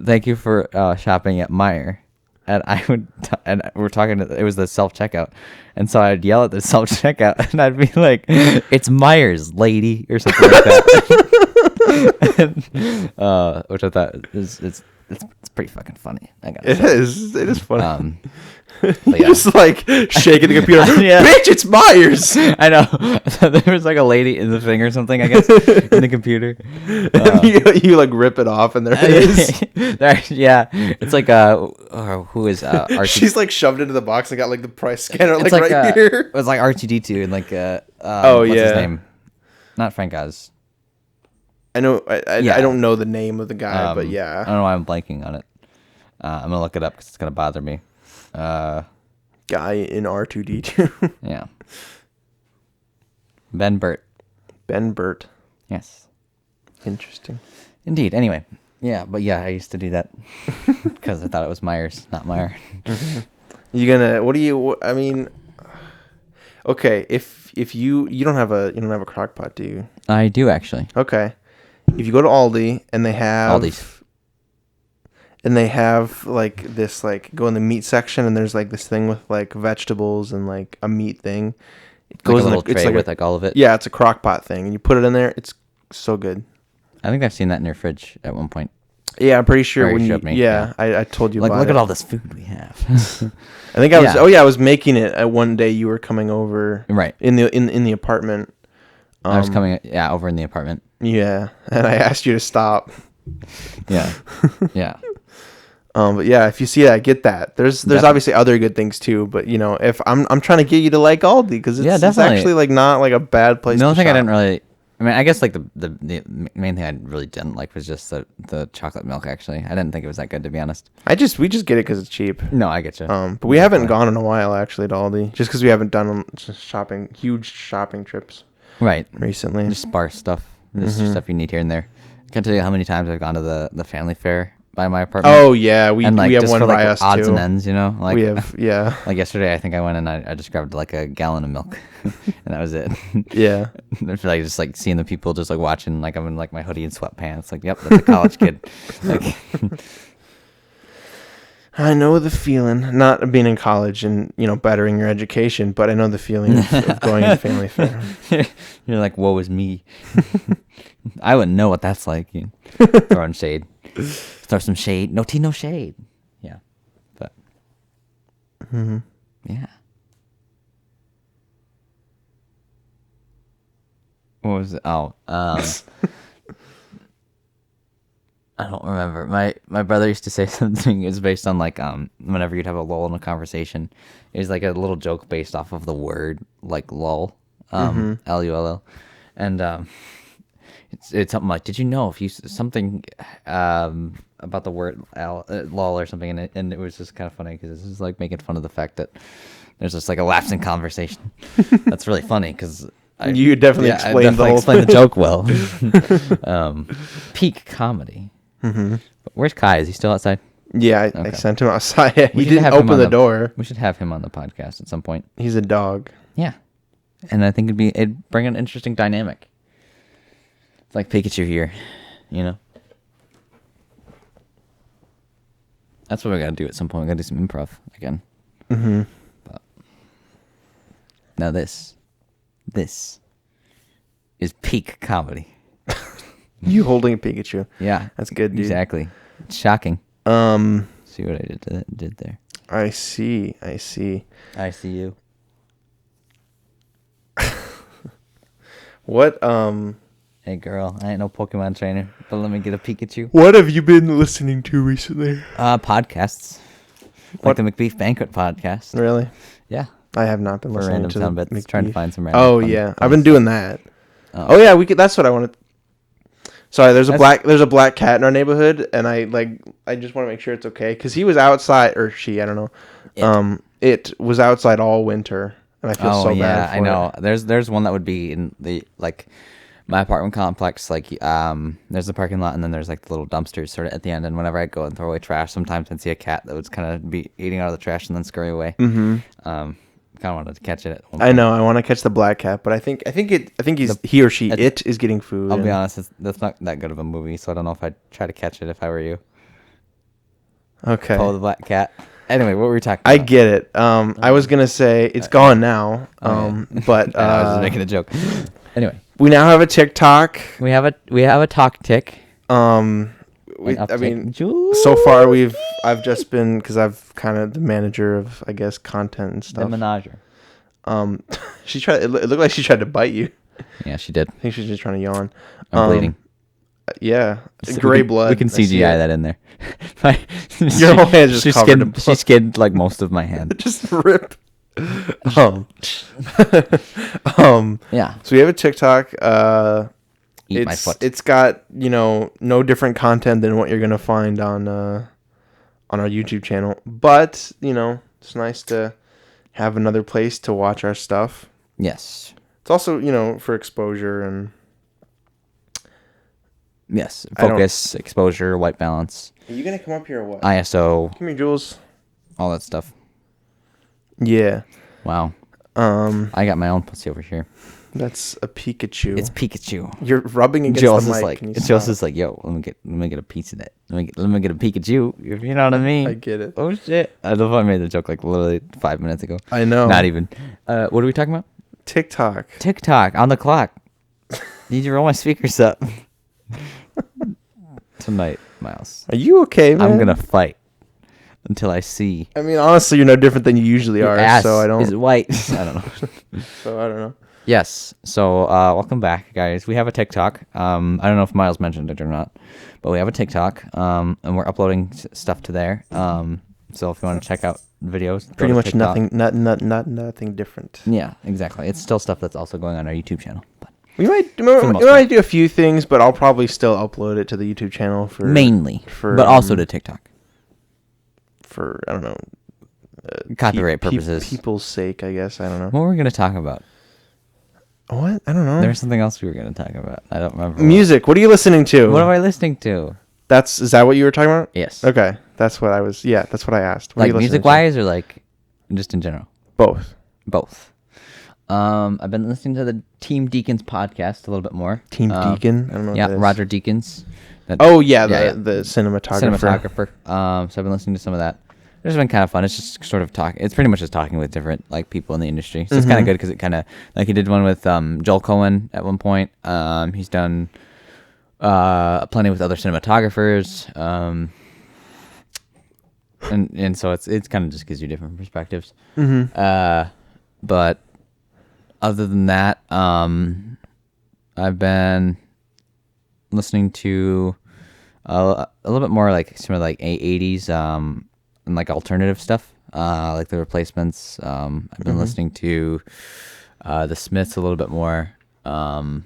"Thank you for shopping at Meijer." And I would, and we're talking. It was the self checkout, and so I'd yell at the self checkout, and I'd be like, "It's Myers, lady," or something like that. And, which I thought it's pretty fucking funny. It is funny. But yeah. Just like shaking the computer. Yeah. Bitch, it's Myers. I know. There was like a lady in the thing or something, I guess, in the computer. You like rip it off, and there it is. Yeah, it's like who is Archie? She's like shoved into the box and got like the price scanner like right here. It was like R2D2 and like what's his name? Not Frank Oz. I know. I don't know the name of the guy, but yeah. I don't know why I'm blanking on it. I'm gonna look it up because it's gonna bother me. Guy in R2D2. Yeah. Ben Burt. Ben Burt. Yes. Interesting. Indeed. Anyway. Yeah, but yeah, I used to do that because I thought it was Myers, not Meijer. I mean, okay, if you don't have a crock pot, do you? I do actually. Okay. If you go to Aldi and they have Aldi's. And they have like this, like go in the meat section, and there's like this thing with like vegetables and like a meat thing. It goes like in a little tray with like all of it. Yeah, it's a crock pot thing, and you put it in there. It's so good. I think I've seen that in your fridge at one point. Yeah, I'm pretty sure when you showed me. Yeah, I told you like, about look it. at all this food we have. I think I was. Oh yeah, I was making it one day. You were coming over. Right. In the apartment. I was coming. Yeah, over in the apartment. Yeah, and I asked you to stop. Yeah. Yeah. But yeah, if you see that, get that. There's obviously other good things too, but you know, if I'm trying to get you to like Aldi because it's actually like not like a bad place. The only thing shop. I didn't really, I mean, I guess like the main thing I really didn't like was just the chocolate milk. Actually, I didn't think it was that good, to be honest. We just get it because it's cheap. No, I get you. But we haven't gone in a while actually to Aldi, just because we haven't done huge shopping trips. Right. Recently, just sparse stuff, just stuff you need here and there. I can't tell you how many times I've gone to the family fair by my apartment. Oh yeah, we have one for, by like, us odds too. and ends, you know. Like we have, yeah. Like yesterday, I think I went and I just grabbed like a gallon of milk, and that was it. Yeah. I feel like just like seeing the people just like watching, like I'm in like my hoodie and sweatpants. Like, yep, that's a college kid. Like, I know the feeling, not being in college and bettering your education, but I know the feeling of going to family fair. You're like, woe is me. I wouldn't know what that's like. Throwing shade. Throw some shade. No tea, no shade. Yeah. But. Yeah. What was it? Oh. I don't remember. My brother used to say something. It's based on like whenever you'd have a lull in a conversation, it was like a little joke based off of the word like lull, Lull, and it's something like, did you know if you something about the word lull or something, and it was just kind of funny because it's just like making fun of the fact that there's just like a lapse in conversation. That's really funny because. You definitely explained the joke well. Peak comedy. Mm-hmm. Where's Kai? Is he still outside? Yeah, I sent him outside. He didn't open the door. We should have him on the podcast at some point. He's a dog. Yeah, and I think it'd bring an interesting dynamic. It's like Pikachu here, you know. That's what we gotta do at some point. We gotta do some improv again. Mm-hmm. But now this is peak comedy. You holding a Pikachu. Yeah. That's good, dude. Exactly. It's shocking. See what I did there. I see. I see you. What, Hey, girl, I ain't no Pokemon trainer, but let me get a Pikachu. What have you been listening to recently? Podcasts. Like the Macbeef-Banquet podcast. Really? Yeah. I have not been for listening random to sound the bits. Macbeef. Trying to find some random. Oh yeah, I've been doing that. Oh yeah, we could. That's what I wanted. Sorry, there's a black cat in our neighborhood, and I just want to make sure it's okay because he was outside, or she, I don't know. It was outside all winter, and I feel so bad. Yeah, I know. There's one that would be in the like my apartment complex. Like there's the parking lot, and then there's like the little dumpsters sort of at the end. And whenever I go and throw away trash, sometimes I'd see a cat that would kind of be eating out of the trash and then scurry away. Mm-hmm. Kind of wanted to catch it. I know. I want to catch the black cat, but I think he or she is getting food. I'll be honest, that's not that good of a movie, so I don't know if I'd try to catch it if I were you. Okay. Follow the black cat. Anyway, what were we talking about? I get it. I was gonna say it's gone now. But I was just making a joke. Anyway, we now have a TikTok. We have a talk tick. I mean, so far I've just been, because I've kind of the manager of, I guess, content and stuff. The menager. She tried. It looked like she tried to bite you. Yeah, she did. I think she's just trying to yawn. I'm bleeding. Yeah, gray blood. We can CGI that in there. Your whole hand just covered in blood. She skinned like most of my hand. Just rip. Yeah. So we have a TikTok. Eat my foot. It's got, no different content than what you're gonna find on our YouTube channel, but it's nice to have another place to watch our stuff. Yes. It's also for exposure and yes, focus, exposure, white balance. Are you gonna come up here or what? ISO. Come here, Jules. All that stuff. Yeah. Wow. I got my own pussy over here. That's a Pikachu. It's Pikachu. You're rubbing against the mic. Joe's is like, yo, let me get a piece of that. Let me get a Pikachu. You know what I mean? I get it. Oh shit! I don't know if I made the joke like literally 5 minutes ago. I know. Not even. What are we talking about? TikTok. TikTok on the clock. Need to roll my speakers up tonight, Miles. Are you okay, man? I'm gonna fight until I see. I mean, honestly, you're no different than you usually are. Ass so I don't. is white. I don't know. So I don't know. Yes. So welcome back, guys. We have a TikTok. I don't know if Miles mentioned it or not, but we have a TikTok, and we're uploading stuff to there. So if you want to check out videos, pretty much nothing different. Yeah, exactly. It's still stuff that's also going on our YouTube channel. But we might do a few things, but I'll probably still upload it to the YouTube channel but also to TikTok for I don't know, copyright purposes, people's sake. I guess I don't know. What were we gonna talk about? What? I don't know. There's something else we were going to talk about. I don't remember. Music. What are you listening to? What am I listening to? Is that what you were talking about? Yes. Okay. That's what I was. Yeah, that's what I asked. What like music-wise or like just in general? Both. I've been listening to the Team Deacons podcast a little bit more. Team Deacon? I don't know. Yeah, Roger Deakins. The cinematographer. So I've been listening to some of that. It's been kind of fun. It's just sort of talking. It's pretty much just talking with different like people in the industry. So it's kind of good because it kind of like he did one with Joel Cohen at one point. He's done plenty with other cinematographers. And so it's kind of just gives you different perspectives. But other than that, I've been listening to a little bit more like some of like 80s and like alternative stuff, like the Replacements. I've been listening to the Smiths a little bit more. Trying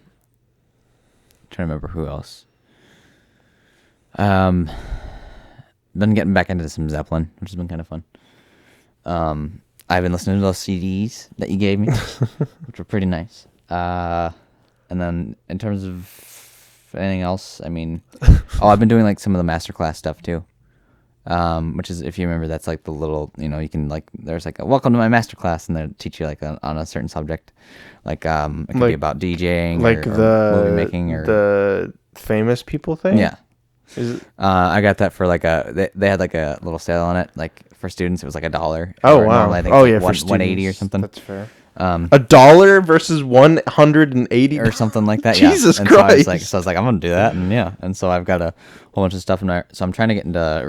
to remember who else. Been getting back into some Zeppelin, which has been kind of fun. I've been listening to those CDs that you gave me, which were pretty nice. And then in terms of anything else, I mean, I've been doing like some of the masterclass stuff too. Which is, if you remember, that's like the little, you can like, there's like a welcome to my masterclass, and they'll teach you like on a certain subject, like it could be about DJing, like or movie making, or the famous people thing. Yeah, I got that for like they had like a little sale on it, like for students it was like $1. Oh wow! I think for 180 or something. That's fair. $1 versus 180 or something like that. Jesus and Christ! So I was like, I'm gonna do that, and so I've got a whole bunch of stuff in there. So I'm trying to get into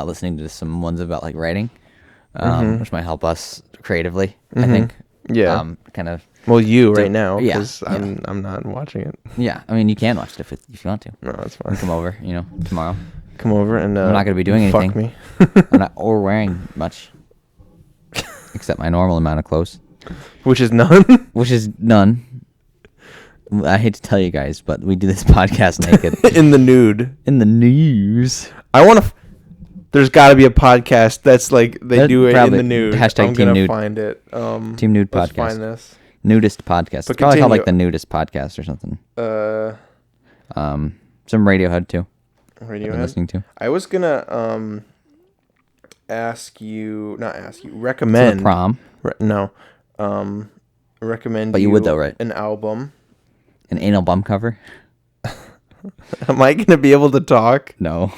listening to some ones about like writing, which might help us creatively. I think. Yeah. Kind of. Well, you right now, because yeah. I'm not watching it. Yeah, I mean, you can watch it if you want to. No, that's fine. Come over, tomorrow. Come over and I'm not gonna be doing anything. Fuck me. I'm not or wearing much. except my normal amount of clothes. Which is none? Which is none. I hate to tell you guys, but we do this podcast naked. In the nude. In the news. I want to... There's got to be a podcast that's like they do it in the nude. Hashtag I'm Team gonna Nude. find it. Team Nude let's podcast. Find this. Nudist podcast. It's probably called like the Nudist podcast or something. Some Radiohead too. Radiohead. Listening to. I was gonna recommend. To the prom. Recommend. But you would though, right? An album. An anal bum cover. Am I gonna be able to talk? No.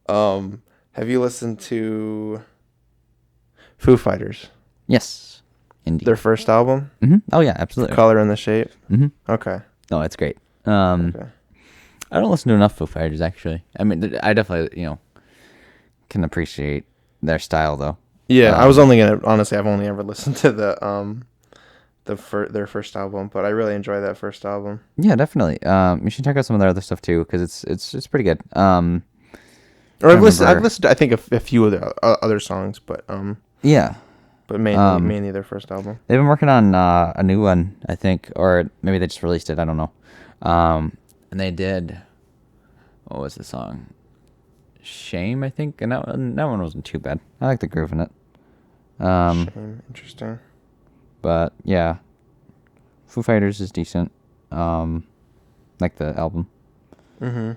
Have you listened to Foo Fighters? Yes, indeed. Their first album? Mm-hmm. Oh yeah, absolutely. The Color and the Shape? Mm-hmm. Okay. No, it's great. Okay. I don't listen to enough Foo Fighters, actually. I mean, I definitely, can appreciate their style, though. Yeah, I was honestly, I've only ever listened to their first album, but I really enjoy that first album. Yeah, definitely. You should check out some of their other stuff, too, because it's pretty good. I've listened to, I think, a few of their other songs, but yeah. But mainly their first album. They've been working on a new one, I think, or maybe they just released it. I don't know. And they did. What was the song? Shame, I think, and that one wasn't too bad. I like the groove in it. Shame, interesting. But yeah, Foo Fighters is decent. Like the album. Mm-hmm.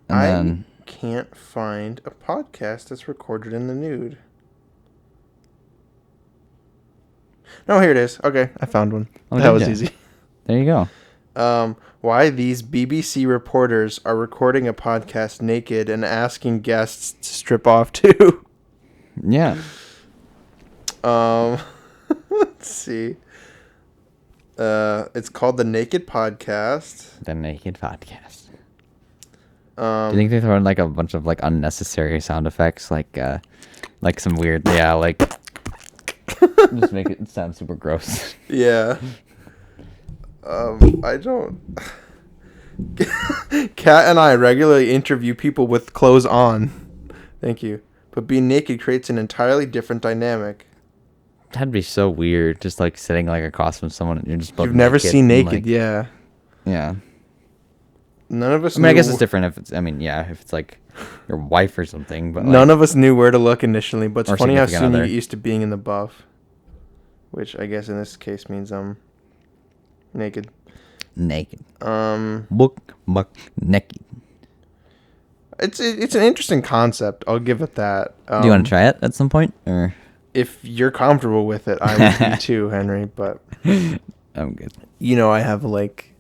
And then can't find a podcast that's recorded in the nude. No, here it is. Okay, I found one. That was easy. There you go. Why these BBC reporters are recording a podcast naked and asking guests to strip off too. Yeah. Let's see. It's called The Naked Podcast. The Naked Podcast. Do you think they throw in like a bunch of like unnecessary sound effects, like some weird, just make it sound super gross? Yeah. I don't. Kat and I regularly interview people with clothes on. Thank you. But being naked creates an entirely different dynamic. That'd be so weird, just like sitting like across from someone and you're just both You've never seen naked, like, yeah. Yeah. None of us I guess it's different if it's, if it's like your wife or something, but none of us knew where to look initially, but it's funny how soon you other. get used to being in the buff. Which I guess in this case means naked. Naked. Buck naked. It's an interesting concept. I'll give it that. Do you want to try it at some point, or if you're comfortable with it, I would be too, Henry. But I'm good. I have like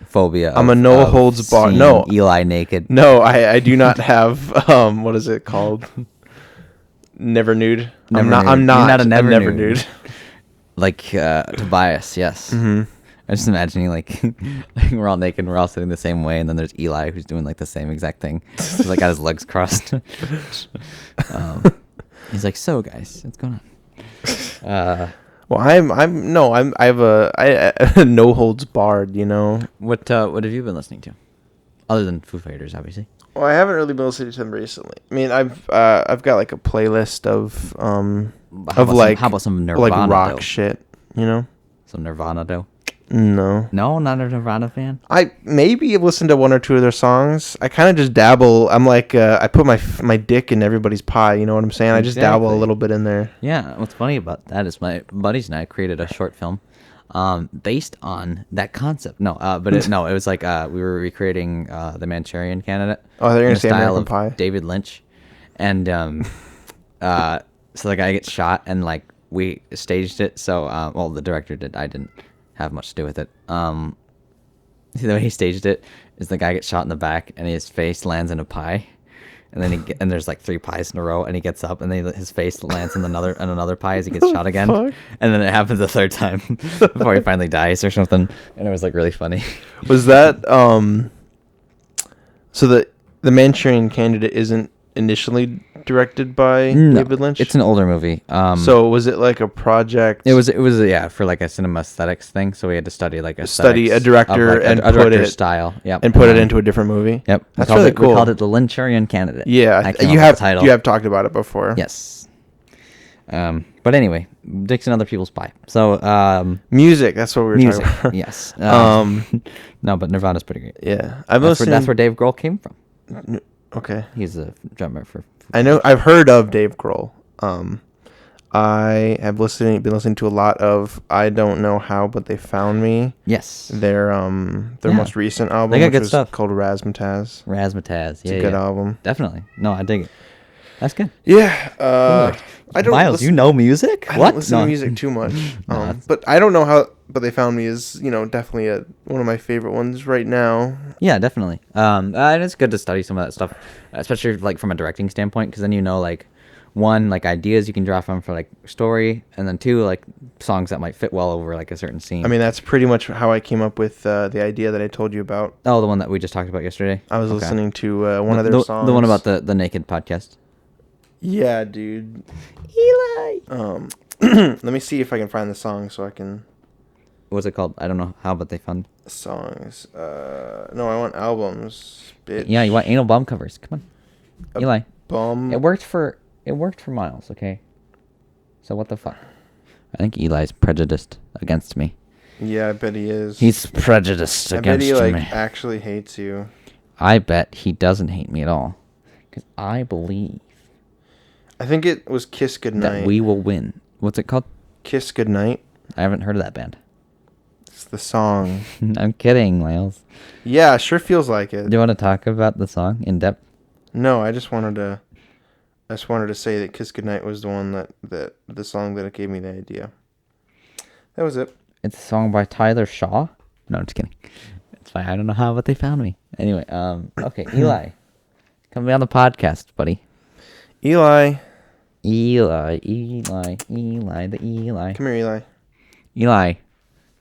phobia. I'm a no holds barred. No, Eli naked. No, I do not have. What is it called? Never nude. I'm not. You're not a never nude. Like Tobias, yes. Mm-hmm. I'm just imagining like we're all naked, and we're all sitting the same way, and then there's Eli who's doing like the same exact thing. He's like got his legs crossed. He's like, "So guys, what's going on?" Well, I have a no holds barred. What have you been listening to, other than Foo Fighters, obviously? Well, I haven't really been listening to them recently. I mean, I've got like a playlist of how about some Nirvana, like rock though? shit, Some Nirvana, though. No, not a Nirvana fan. I maybe listen to one or two of their songs. I kind of just dabble. I'm like, I put my dick in everybody's pie. You know what I'm saying? Exactly. I just dabble a little bit in there. Yeah. What's funny about that is my buddies and I created a short film, based on that concept. No, it was like we were recreating the Manchurian Candidate. Oh, they're gonna say style American Pie. David Lynch, and so the guy gets shot, and like we staged it. So the director did. I didn't have much to do with it. The way he staged it is the guy gets shot in the back, and his face lands in a pie, and then and there's like 3 pies in a row, and he gets up, and then his face lands in another pie as he gets shot again, fuck? and then it happens a third time before he finally dies or something, and it was like really funny. Was that so the Manchurian Candidate isn't initially directed by David Lynch? It's an older movie. So was it like a project? It was for like a cinema aesthetics thing. So we had to study like a director and put director's it style. Yep. And put it into a different movie. Yep. That's really cool. We called it the Lynchurian Candidate. Yeah, you have talked about it before. Yes. But anyway, dicks in other people's pie. So music. That's what we were talking about. Yes. No, but Nirvana's pretty great. Yeah, That's where Dave Grohl came from. Okay. He's a drummer for. I know. I've heard of Dave Grohl. I have been listening to a lot of I Don't Know How, But They Found Me. Yes. Their most recent album, they got which good was stuff. called Razzmatazz. Razzmatazz. It's a good album. Definitely. No, I dig it. That's good. Yeah. I don't. Miles, you know music? I don't listen to music too much. But I Don't Know How, But They Found Me is definitely one of my favorite ones right now. Yeah, definitely. And it's good to study some of that stuff, especially like from a directing standpoint, because then like one, like ideas you can draw from for like story, and then two, like songs that might fit well over like a certain scene. I mean, that's pretty much how I came up with the idea that I told you about. Oh, the one that we just talked about yesterday. I was listening to one of their songs. The one about the Naked podcast. Yeah, dude. Eli. Let me see if I can find the song so I can. What's it called? I don't know how, but they found songs. No, I want albums, bitch. Yeah, you want anal bum covers. Come on, Eli. Bum. It worked for Miles. Okay. So what the fuck? I think Eli's prejudiced against me. Yeah, I bet he is. He's prejudiced against me. I bet he actually hates you. I bet he doesn't hate me at all, because I believe. I think it was Kiss Goodnight. That we will win. What's it called? Kiss Goodnight. I haven't heard of that band. It's the song. I'm kidding, Miles. Yeah, sure feels like it. Do you want to talk about the song in depth? No, I just wanted to say that Kiss Goodnight was the one that the song that gave me the idea. That was it. It's a song by Tyler Shaw. No, I'm just kidding. It's fine. I don't know how, but they found me. Anyway, okay, Eli, come be on the podcast, buddy. Eli, the Eli. Come here, Eli. Eli,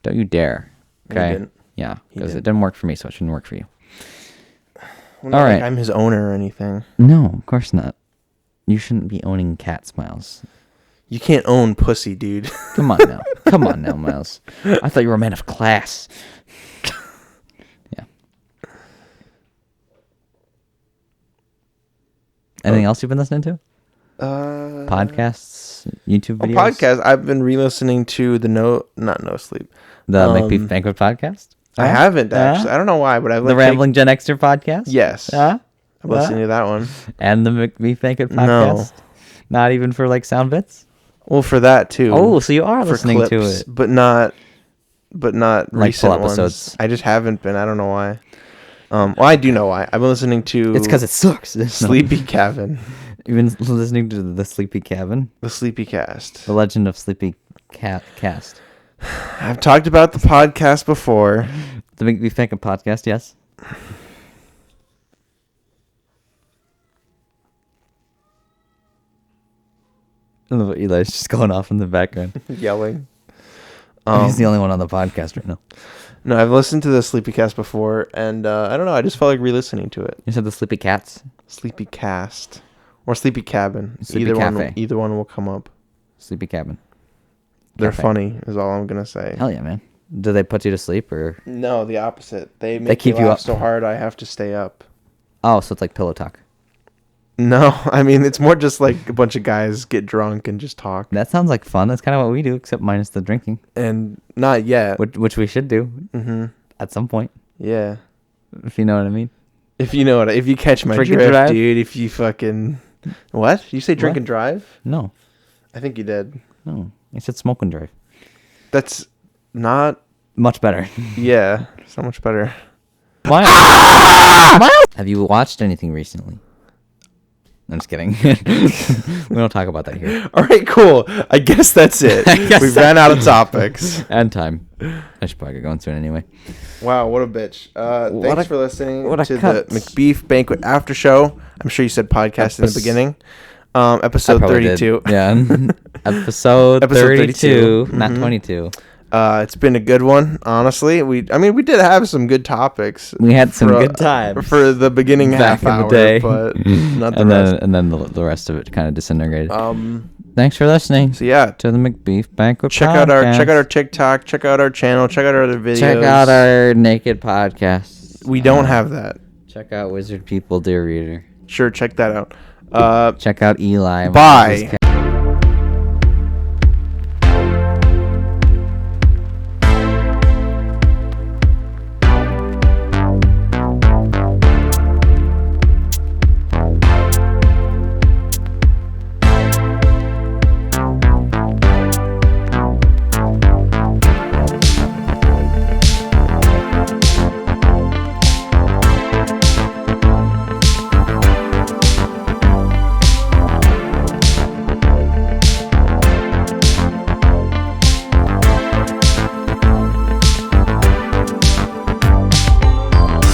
don't you dare. Okay. He didn't. Yeah, because it didn't work for me, so it shouldn't work for you. Well, all right. Like I'm his owner or anything. No, of course not. You shouldn't be owning cats, Miles. You can't own pussy, dude. Come on now. Come on now, Miles. I thought you were a man of class. Yeah. Anything else you've been listening to? Podcasts, YouTube videos? Podcasts. I've been re-listening to the No Sleep. The Macbeef-Banquet podcast? I haven't, actually. I don't know why, but I've the Rambling Gen Xer podcast? Yes. I'm listening to that one. And the Macbeef-Banquet podcast? No. Not even for like sound bits? Well, for that too. Oh, so you are listening clips, to it. But not like recent full episodes. Ones. I just haven't been. I don't know why. Well, I do know why. I've been listening to... It's because it sucks. Sleepy Cabin. You've been listening to the Sleepy Cabin? The Sleepy Cast. The Legend of Sleepy Cast. I've talked about the podcast before. The Macbeef-Banquet podcast, yes. I love what Eli's just going off in the background. Yelling. He's the only one on the podcast right now. No, I've listened to the Sleepy Cast before, and I don't know, I just felt like re-listening to it. You said the Sleepy Cats? Sleepy Cast. Or Sleepy Cabin. Sleepy Cafe. Either one will come up. Sleepy Cabin. They're funny, is all I'm going to say. Hell yeah, man. Do they put you to sleep, or? No, the opposite. They make you laugh so hard I have to stay up. Oh, so it's like pillow talk. No, I mean, it's more just like a bunch of guys get drunk and just talk. That sounds like fun. That's kind of what we do, except minus the drinking. And not yet. Which we should do. Mm-hmm. At some point. Yeah. If you know what I mean. If you catch my drift, dude. If you fucking... What? You say drink and drive? No. I think you did. No. I said smoke and drive. That's not... Much better. Yeah. So much better. Miles! Have you watched anything recently? I'm just kidding. We don't talk about that here. All right, cool. I guess that's it. We ran out of topics. And time. I should probably get going soon anyway. Wow, what a bitch. Thanks for listening to the Macbeef-Banquet After Show. I'm sure you said podcast in the beginning. Episode 32. Did. Yeah. Episode 32, not 22. It's been a good one, honestly. We did have some good topics. We had some good times for the beginning half hour, day. But not the rest. And then the rest of it kind of disintegrated. Thanks for listening. So yeah, to the Macbeef-Banquet check out our TikTok, check out our channel, check out our other videos. Check out our naked podcast. We don't have that. Check out Wizard People, Dear Reader. Sure, check that out. Check out Eli. Bye.